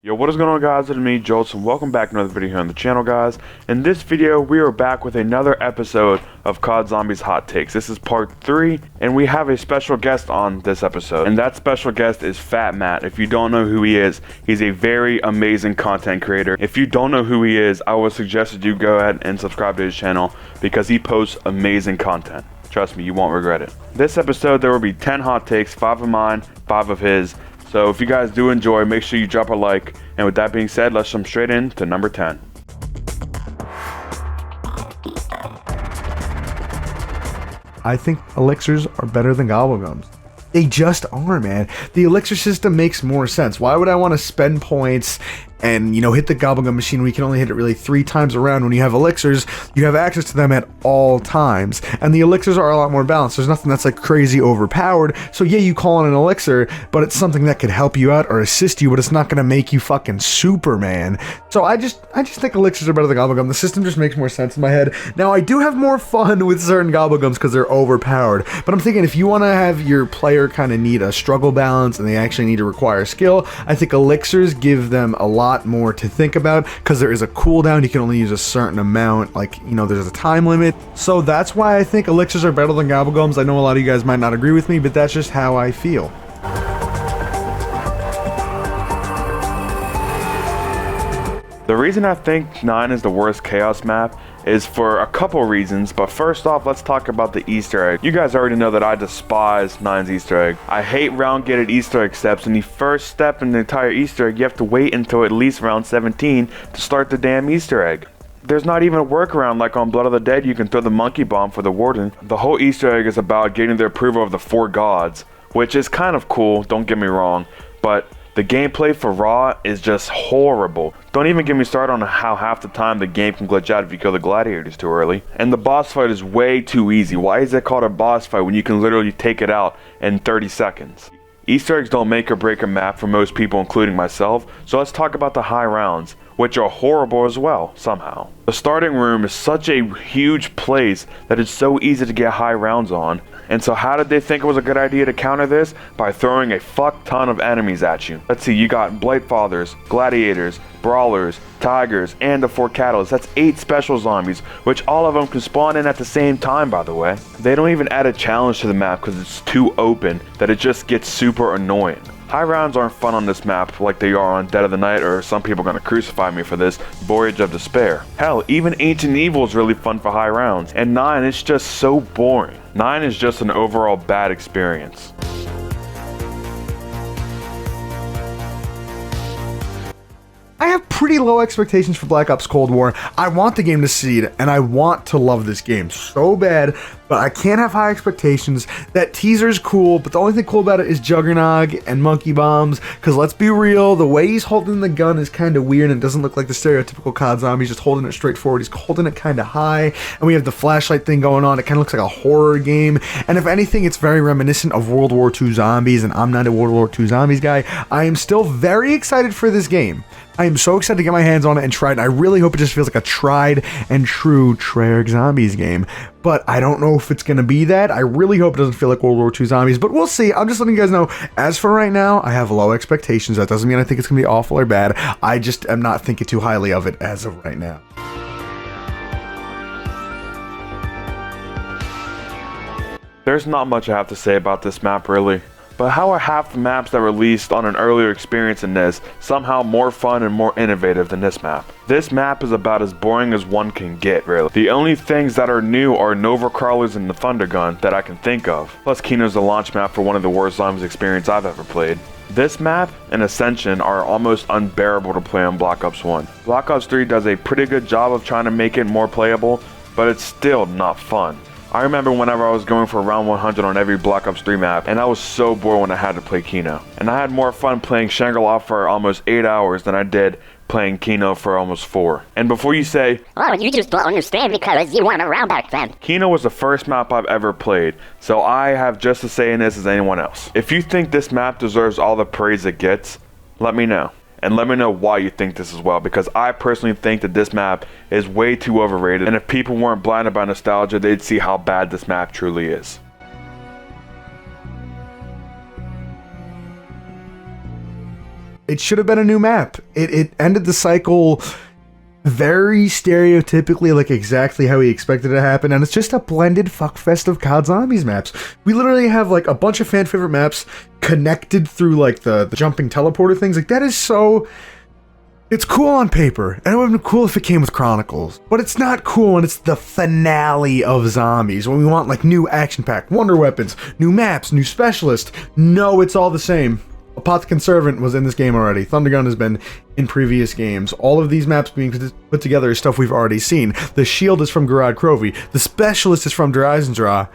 Yo, what is going on, guys? It's me, Jolts, and welcome back to another video here on the channel, guys. In this video, we are back with another episode of COD Zombies Hot Takes. This is part 3, and we have a special guest on this episode, and that special guest is Fatmatt. If you don't know who he is, he's a very amazing content creator. If you don't know who he is, I would suggest that you go ahead and subscribe to his channel because he posts amazing content. Trust me, you won't regret it. This episode, there will be 10 hot takes, 5 of mine, 5 of his. So if you guys do enjoy, make sure you drop a like. And with that being said, let's jump straight into number 10. I think elixirs are better than gobblegums. They just are, man. The elixir system makes more sense. Why would I want to spend points and, hit the gobblegum machine when you can only hit it really 3 times around? When you have elixirs, you have access to them at all times. And the elixirs are a lot more balanced. There's nothing that's like crazy overpowered. So yeah, you call on an elixir, but it's something that could help you out or assist you, but it's not going to make you fucking Superman. So I just think elixirs are better than gobblegum. The system just makes more sense in my head. Now, I do have more fun with certain gobblegums because they're overpowered. But I'm thinking if you want to have your player kind of need a struggle balance and they actually need to require skill, I think elixirs give them a lot more to think about because there is a cooldown. You can only use a certain amount, there's a time limit. So that's why I think elixirs are better than gobblegums. I know a lot of you guys might not agree with me, but that's just how I feel. The reason I think 9 is the worst chaos map is for a couple reasons, but first off, let's talk about the Easter egg. You guys already know that I despise 9's Easter egg. I hate round-gated Easter egg steps, and the first step in the entire Easter egg, you have to wait until at least round 17 to start the damn Easter egg. There's not even a workaround like on Blood of the Dead. You can throw the monkey bomb for the warden. The whole Easter egg is about getting the approval of the 4 gods, which is kind of cool, don't get me wrong, but the gameplay for Raw is just horrible. Don't even get me started on how half the time the game can glitch out if you kill the gladiators too early. And the boss fight is way too easy. Why is it called a boss fight when you can literally take it out in 30 seconds? Easter eggs don't make or break a map for most people, including myself, so let's talk about the high rounds, which are horrible as well, somehow. The starting room is such a huge place that it's so easy to get high rounds on. And so how did they think it was a good idea to counter this? By throwing a fuck ton of enemies at you. Let's see, you got Blightfathers, Gladiators, Brawlers, Tigers, and the 4 Catalysts. That's 8 special zombies, which all of them can spawn in at the same time, by the way. They don't even add a challenge to the map because it's too open that it just gets super annoying. High rounds aren't fun on this map like they are on Dead of the Night, or some people are going to crucify me for this, Voyage of Despair. Hell, even Ancient Evil is really fun for high rounds, and 9 is just so boring. 9 is just an overall bad experience. I have pretty low expectations for Black Ops Cold War. I want the game to succeed, and I want to love this game so bad, but I can't have high expectations. That teaser's cool, but the only thing cool about it is Juggernog and monkey bombs, because let's be real, the way he's holding the gun is kind of weird and it doesn't look like the stereotypical COD zombie. He's just holding it straight forward. He's holding it kind of high, and we have the flashlight thing going on. It kind of looks like a horror game, and if anything, it's very reminiscent of World War II Zombies, and I'm not a World War II Zombies guy. I am still very excited for this game. I am so excited to get my hands on it and try it, and I really hope it just feels like a tried and true Treyarch Zombies game. But I don't know if it's going to be that. I really hope it doesn't feel like World War II Zombies, but we'll see. I'm just letting you guys know, as for right now, I have low expectations. That doesn't mean I think it's going to be awful or bad. I just am not thinking too highly of it as of right now. There's not much I have to say about this map, really. But how are half the maps that released on an earlier experience in this somehow more fun and more innovative than this map? This map is about as boring as one can get, really. The only things that are new are Nova Crawlers and the Thunder Gun that I can think of. Plus Kino's the launch map for one of the worst zombies experience I've ever played. This map and Ascension are almost unbearable to play on Black Ops 1. Black Ops 3 does a pretty good job of trying to make it more playable, but it's still not fun. I remember whenever I was going for round 100 on every Black Ops 3 map, and I was so bored when I had to play Kino. And I had more fun playing Shangri-La for almost 8 hours than I did playing Kino for almost 4. And before you say, "Oh, you just don't understand because you weren't around back then," Kino was the first map I've ever played, so I have just as say in this as anyone else. If you think this map deserves all the praise it gets, let me know. And let me know why you think this as well, because I personally think that this map is way too overrated, and if people weren't blinded by nostalgia, they'd see how bad this map truly is. It should have been a new map. It ended the cycle very stereotypically, like exactly how we expected it to happen, and it's just a blended fuckfest of COD Zombies maps. We literally have like a bunch of fan favorite maps connected through like the jumping teleporter things. Like that is so... It's cool on paper, and it would have been cool if it came with Chronicles, but it's not cool when it's the finale of Zombies, when we want like new action-packed wonder weapons, new maps, new specialists. No, it's all the same. Apothecary Servant was in this game already. Thundergun has been in previous games. All of these maps being put together is stuff we've already seen. The shield is from GOROD KROVI. The specialist is from Draw.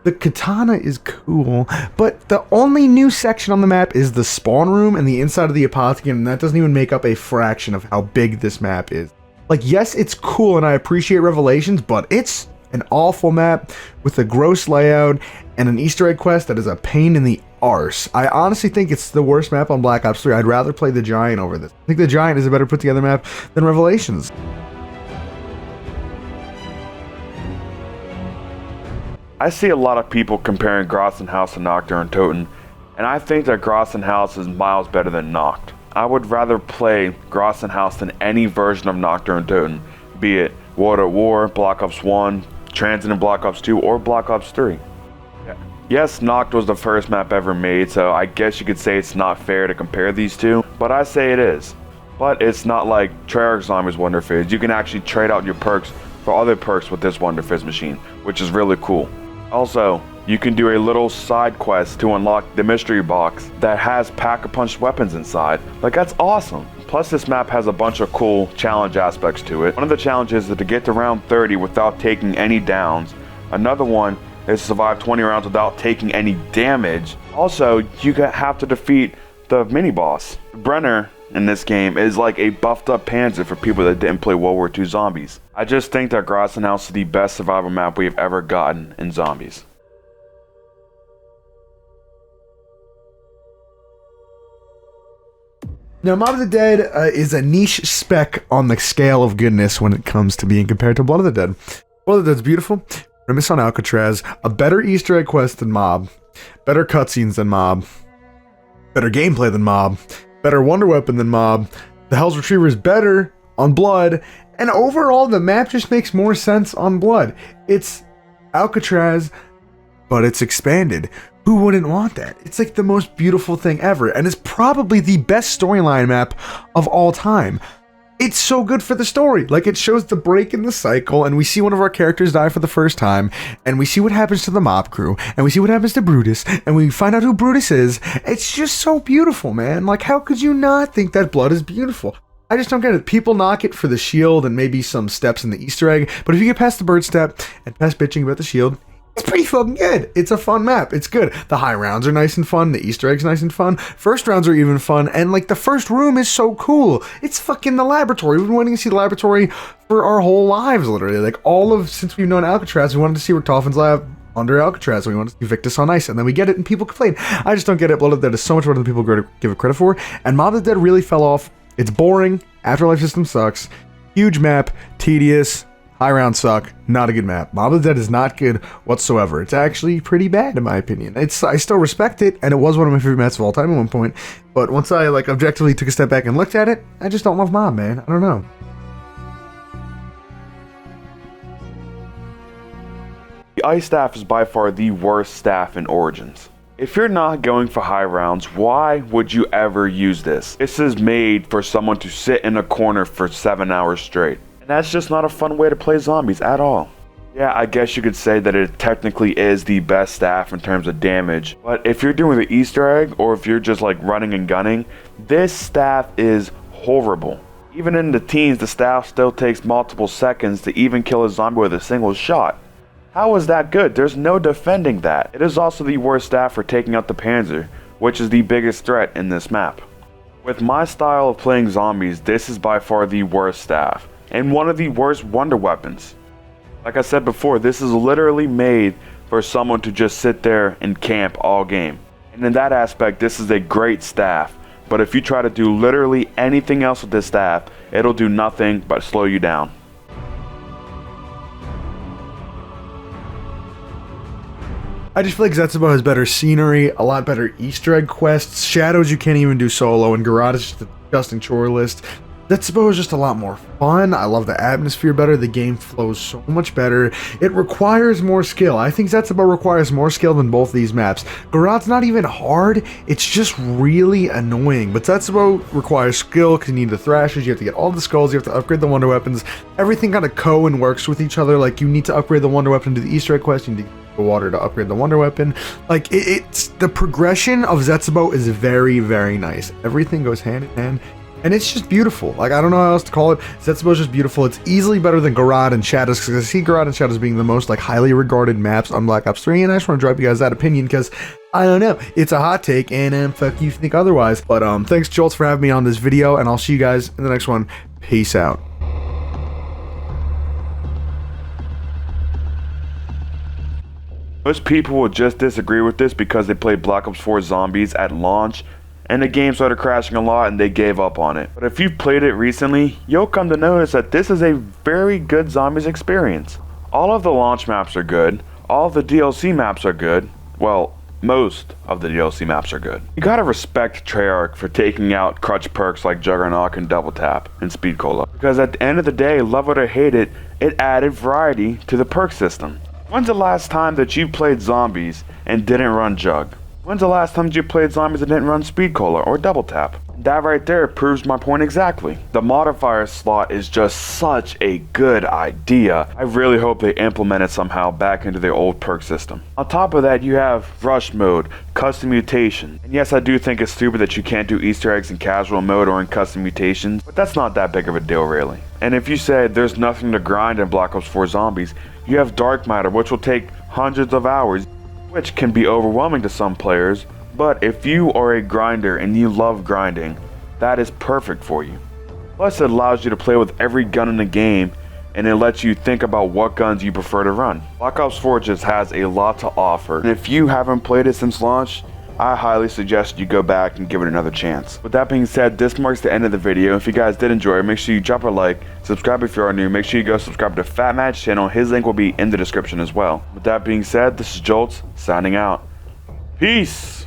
The katana is cool, but the only new section on the map is the spawn room and the inside of the apothecary, and that doesn't even make up a fraction of how big this map is. Like, yes, it's cool and I appreciate Revelations, but it's an awful map with a gross layout and an Easter egg quest that is a pain in the arse. I honestly think it's the worst map on Black Ops 3. I'd rather play the Giant over this. I think the Giant is a better put together map than Revelations. I see a lot of people comparing GROESTEN, HAUS, and NACHT and UNTOTEN, and I think that GROESTEN HAUS is miles better than NACHT. I would rather play GROESTEN HAUS than any version of NACHT or UNTOTEN, be it World at War, Black Ops 1, Transit in Black Ops 2, or Black Ops 3. Yes, NACHT was the first map ever made, so I guess you could say it's not fair to compare these two, but I say it is. But it's not like Treyarch Zombies Wonder Fizz. You can actually trade out your perks for other perks with this Wonder Fizz machine, which is really cool. Also, you can do a little side quest to unlock the mystery box that has pack-a-punch weapons inside. Like, that's awesome. Plus, this map has a bunch of cool challenge aspects to it. One of the challenges is to get to round 30 without taking any downs. Another one is to survive 20 rounds without taking any damage. Also, you have to defeat the mini-boss. Brenner in this game is like a buffed up Panzer for people that didn't play World War II Zombies. I just think that GROESTEN HAUS is the best survival map we've ever gotten in Zombies. Now, Mob of the Dead is a niche speck on the scale of goodness when it comes to being compared to Blood of the Dead. Blood of the Dead's beautiful, premise on Alcatraz, a better Easter egg quest than Mob, better cutscenes than Mob, better gameplay than Mob, better wonder weapon than Mob, the Hell's Retriever is better on Blood, and overall the map just makes more sense on Blood. It's Alcatraz, but it's expanded. Who wouldn't want that? It's like the most beautiful thing ever, and it's probably the best storyline map of all time. It's so good for the story. Like, it shows the break in the cycle, and we see one of our characters die for the first time, and we see what happens to the mob crew, and we see what happens to Brutus, and we find out who Brutus is. It's just so beautiful, man. Like, how could you not think that Blood is beautiful? I just don't get it. People knock it for the shield and maybe some steps in the Easter egg, but if you get past the bird step and past bitching about the shield, it's pretty fucking good. It's a fun map. It's good. The high rounds are nice and fun. The Easter eggs nice and fun. First rounds are even fun. And like the first room is so cool. It's fucking the laboratory. We've been wanting to see the laboratory for our whole lives, literally. Like since we've known Alcatraz, we wanted to see Richtofen's lab under Alcatraz. We wanted to see Victus on ice. And then we get it and people complain. I just don't get it. Blood of the Dead is so much better than people give it credit for. And Mob of the Dead really fell off. It's boring. Afterlife system sucks. Huge map. Tedious. High rounds suck. Not a good map. Mob of the Dead is not good whatsoever. It's actually pretty bad in my opinion. I still respect it, and it was one of my favorite maps of all time at one point. But once I like objectively took a step back and looked at it, I just don't love Mob, man. I don't know. The Ice Staff is by far the worst staff in Origins. If you're not going for high rounds, why would you ever use this? This is made for someone to sit in a corner for 7 hours straight. And that's just not a fun way to play zombies at all. Yeah, I guess you could say that it technically is the best staff in terms of damage, but if you're doing the Easter egg, or if you're just like running and gunning, this staff is horrible. Even in the teens, the staff still takes multiple seconds to even kill a zombie with a single shot. How is that good? There's no defending that. It is also the worst staff for taking out the Panzer, which is the biggest threat in this map. With my style of playing zombies, this is by far the worst staff. And one of the worst wonder weapons. Like I said before, this is literally made for someone to just sit there and camp all game. And in that aspect, this is a great staff. But if you try to do literally anything else with this staff, it'll do nothing but slow you down. I just feel like ZETSUBOU has better scenery, a lot better Easter egg quests, shadows you can't even do solo, and GOROD is just a disgusting chore list. ZETSUBOU is just a lot more fun. I love the atmosphere better. The game flows so much better. It requires more skill. I think ZETSUBOU requires more skill than both these maps. GOROD's not even hard. It's just really annoying. But ZETSUBOU requires skill because you need the thrashers. You have to get all the skulls. You have to upgrade the wonder weapons. Everything kind of and works with each other. Like, you need to upgrade the wonder weapon to the Easter egg quest. You need to get the water to upgrade the wonder weapon. Like, it's the progression of ZETSUBOU is very, very nice. Everything goes hand in hand. And it's just beautiful. Like, I don't know how else to call it. ZETSUBOU is just beautiful. It's easily better than GOROD and Shadows, because I see GOROD and Shadows being the most, like, highly regarded maps on Black Ops 3, and I just want to drop you guys that opinion, because, I don't know, it's a hot take, and fuck you think otherwise. But, thanks, Jolts, for having me on this video, and I'll see you guys in the next one. Peace out. Most people will just disagree with this because they played Black Ops 4 Zombies at launch, and the game started crashing a lot and they gave up on it. But if you've played it recently, you'll come to notice that this is a very good Zombies experience. All of the launch maps are good, all of the DLC maps are good, well, most of the DLC maps are good. You gotta respect Treyarch for taking out crutch perks like Juggernaut and Double Tap and Speed Cola, because at the end of the day, love it or hate it, it added variety to the perk system. When's the last time that you played Zombies and didn't run Jug? When's the last time you played Zombies and didn't run Speed Cola or Double Tap? That right there proves my point exactly. The modifier slot is just such a good idea. I really hope they implement it somehow back into their old perk system. On top of that, you have rush mode, custom mutation. And yes, I do think it's stupid that you can't do Easter eggs in casual mode or in custom mutations, but that's not that big of a deal really. And if you said there's nothing to grind in Black Ops 4 Zombies, you have Dark Matter, which will take hundreds of hours, which can be overwhelming to some players, but if you are a grinder and you love grinding, that is perfect for you. Plus, it allows you to play with every gun in the game, and it lets you think about what guns you prefer to run. Black Ops 4 just has a lot to offer, and if you haven't played it since launch, I highly suggest you go back and give it another chance. With that being said, this marks the end of the video. If you guys did enjoy it, make sure you drop a like, subscribe if you are new, make sure you go subscribe to Fatmatt's channel, his link will be in the description as well. With that being said, this is Jolts, signing out. Peace!